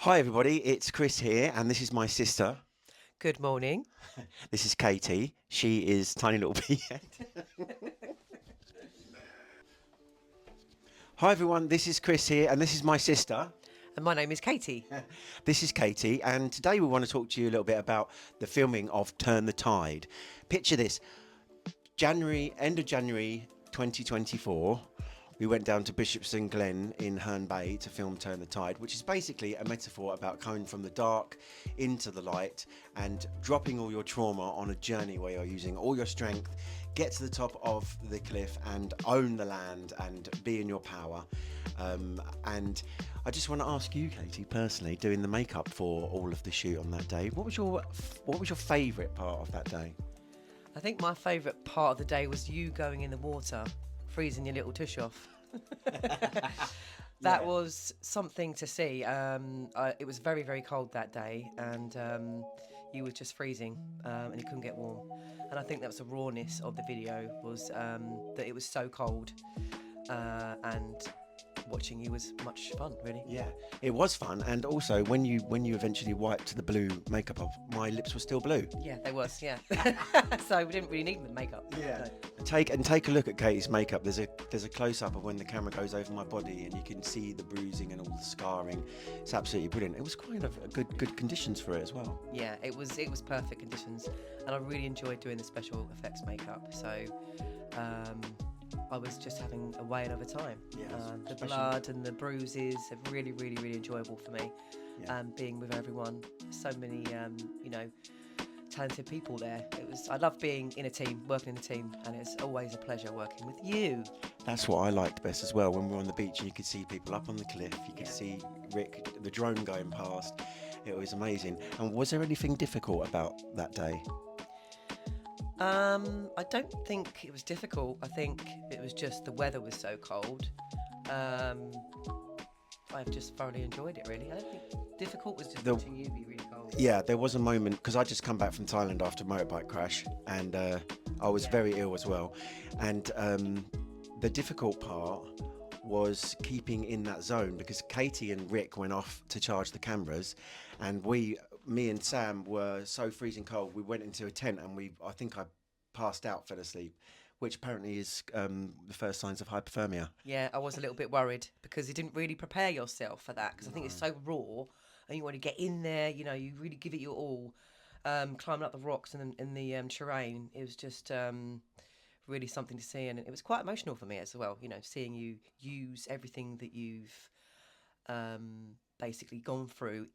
Hi, everybody. It's Chris here, and this is my sister. Good morning. This is Katie. She is tiny little pea. Hi, everyone. This is Chris here, and this is my sister. And my name is Katie. This is Katie, and today we want to talk to you a little bit about the filming of Turn the Tide. Picture this: end of January 2024. We went down to Bishopston Glen in Herne Bay to film Turn the Tide, which is basically a metaphor about coming from the dark into the light and dropping all your trauma on a journey where you're using all your strength, get to the top of the cliff and own the land and be in your power. And I just want to ask you, Katie, personally, doing the makeup for all of the shoot on that day, what was your favourite part of that day? I think my favourite part of the day was you going in the water, freezing your little tush off. That was something to see. It was very, very cold that day, and you were just freezing, and you couldn't get warm. And I think that was the rawness of the video, was that it was so cold, and watching you was much fun, really. Yeah, it was fun, and also when you eventually wiped the blue makeup off, my lips were still blue. Yeah, they was. Yeah. So we didn't really need the makeup. Yeah. No. Take a look at Katie's makeup. There's a close up of when the camera goes over my body, and you can see the bruising and all the scarring. It's absolutely brilliant. It was kind of good conditions for it as well. Yeah, it was perfect conditions, and I really enjoyed doing the special effects makeup. So I was just having a whale of a time. Yeah, The especially- blood and the bruises are really, really, really enjoyable for me. Yeah. Being with everyone, so many, talented people there. I love being in a team, working in a team, and it's always a pleasure working with you. That's what I liked best as well. When we were on the beach, and you could see people up on the cliff. You could Yeah. see Rick, the drone going past. It was amazing. And was there anything difficult about that day? I don't think it was difficult. I think it was just the weather was so cold. I've just thoroughly enjoyed it, really. I don't think difficult was just watching you be really cold. Yeah, there was a moment because I just come back from Thailand after a motorbike crash, and I was very ill as well. And the difficult part was keeping in that zone because Katie and Rick went off to charge the cameras, and me and Sam were so freezing cold. We went into a tent, and I think I passed out, fell asleep, which apparently is the first signs of hypothermia. Yeah, I was a little bit worried because you didn't really prepare yourself for that, because I think it's so raw and you want to get in there, you really give it your all. Climbing up the rocks and in the terrain, it was just really something to see, and it was quite emotional for me as well, seeing you use everything that you've basically gone through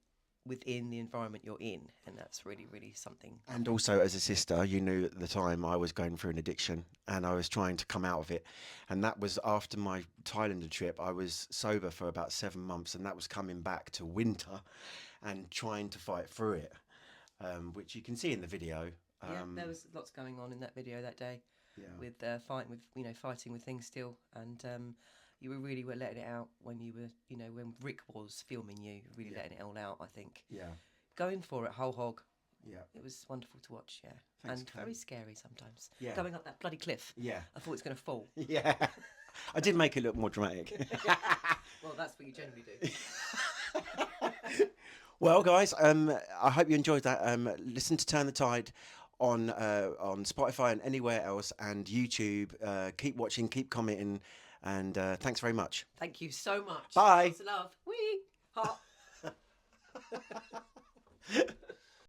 within the environment you're in, and that's really, really something. And also, as a sister, you knew at the time I was going through an addiction and I was trying to come out of it. And that was after my Thailand trip. I was sober for about 7 months, and that was coming back to winter and trying to fight through it, which you can see in the video. Yeah, there was lots going on in that video that day, Yeah. with fighting with things still, and you were letting it out when you were, when Rick was filming you, really letting it all out, I think. Yeah. Going for it whole hog. Yeah. It was wonderful to watch, yeah. Thanks, And Clem. very scary sometimes. Yeah. Going up that bloody cliff. Yeah. I thought it was going to fall. Yeah. I did make it look more dramatic. Well, that's what you generally do. Well, guys, I hope you enjoyed that. Listen to Turn the Tide on Spotify and anywhere else, and YouTube. Keep watching, keep commenting, and thanks very much. Thank you so much. Bye. Lots of love. Wee. Hot.